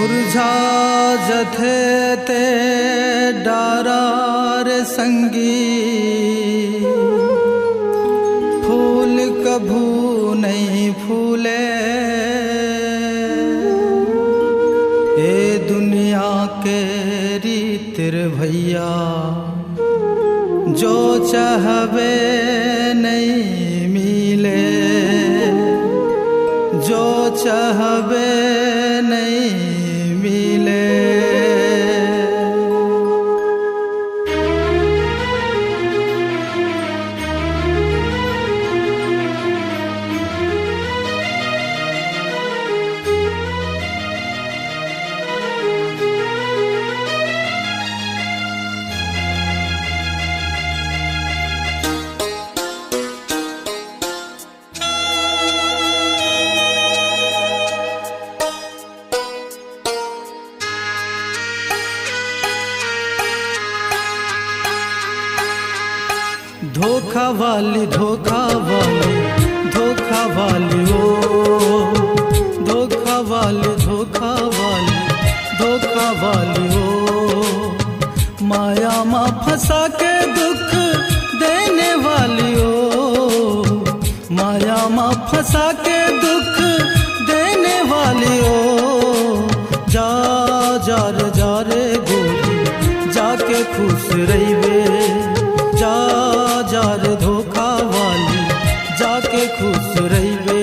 मुरझा जथे ते डारार संगी, फूल कभू नहीं फूले। ए दुनिया के रीतिर भैया, जो चाहवे नहीं मिले, जो चाहवे नहीं मिले। धोखा वाली धोखा वाली धोखा वाली ओ, धोखा वाली धोखा वाली धोखा वाली ओ, माया माँ फंसा के दुख देने वाली ओ, माया माँ फंसा के दुख देने वाली ओ। जा जा रे गोरी जाके खुश रही वे, जा जा रे धोखा वाली जाके खुश रही वे।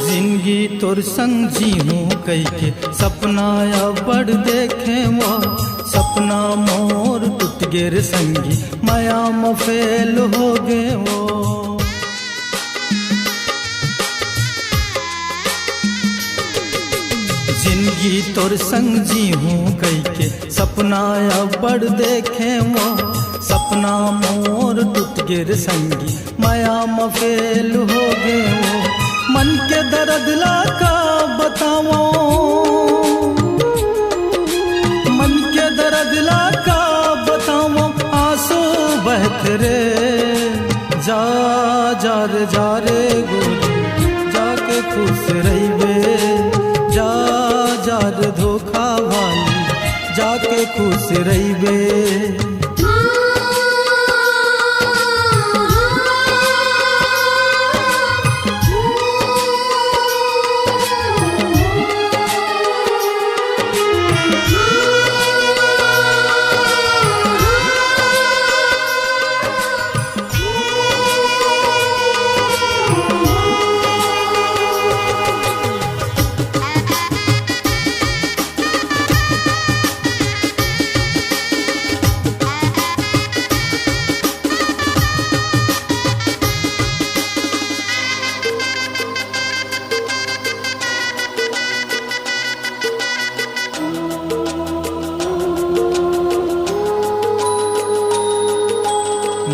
जिंदगी तोर संग जी हूँ कई के सपना या बड़ देखे वो, सपना मोर टूट गे रे संगी माया में फेल हो गे वो। जिंदगी तोर संग जी हूँ कई के सपना या बड़ देखे वो, सपना मोर टूट गे रे संगी माया में फेल हो गे वो। मन के दर्द ला का बताओ, मन के दर्द ला का बताओ, आंसू बहते रे। जा जा रे गोरी जाके खुश रही वे, जा जा रे धोखा वाली जाके खुश रही वे।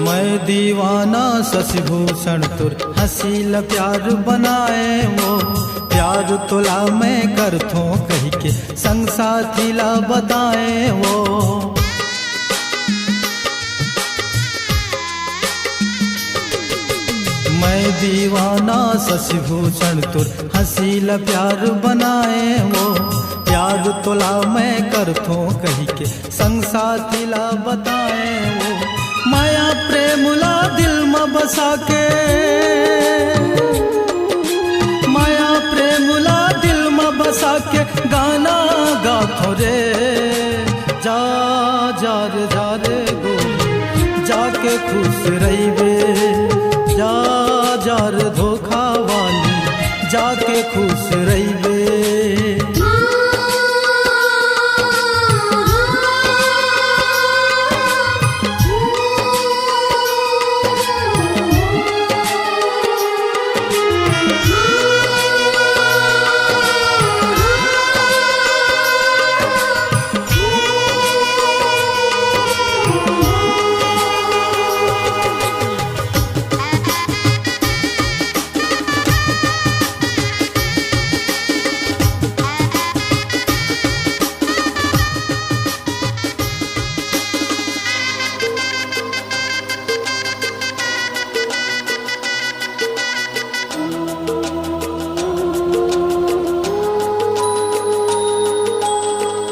मैं दीवाना शशिभूषण तुर हसील प्यार बनाए वो, प्यार तुला मैं कर थो कही के संग साथी ला बताए वो। मैं दीवाना शशिभूषण तुर हसील प्यार बनाए वो, प्यार तुला मैं कर थो कही के संग साथी ला बताए वो। माया प्रेमुला दिल में बसा के, माया प्रेमुला दिल में बसा के गाना गा थोरे। जा रे गोरी जाके खुश रही वे, जा रे धोखा वाली जाके खुश रही वे।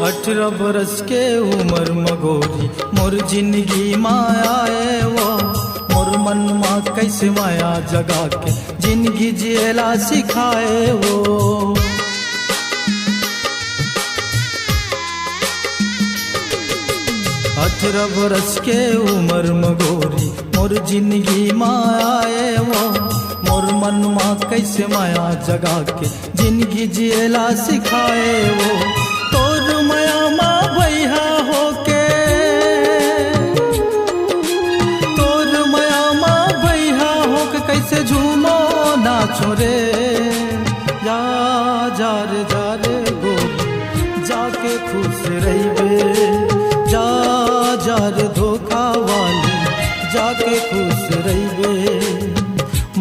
18 बरस के उम्र मगोरी मोर जिंदगी माया वो मोर मन मा कैसे माया जगा के जिंदगी जियला सिखाए वो। 18 बरस के उम्र मगोरी मोर जिंदगी माया वो मोर मन मा कैसे माया जगा के जिंदगी जियला सिखाए वो। तोर माया माँ भैया होके तोर माया माँ भैया होके कैसे झूमो नाचो रे। जा जा रे गोरी जाके खुश रहिबे जा जा रे धोखा वाली जाके खुश रहिबे।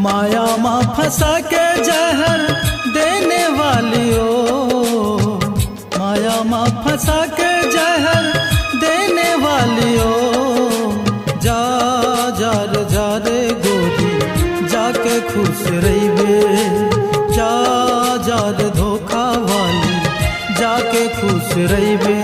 माया माँ फंसा के जहर देने वाली ओ माया माँ फंसा के जहर देने वाली ओ। जा जा रे गोरी जाके खुश रहिबे जा जा रे धोखा वाली जाके खुश रहिबे।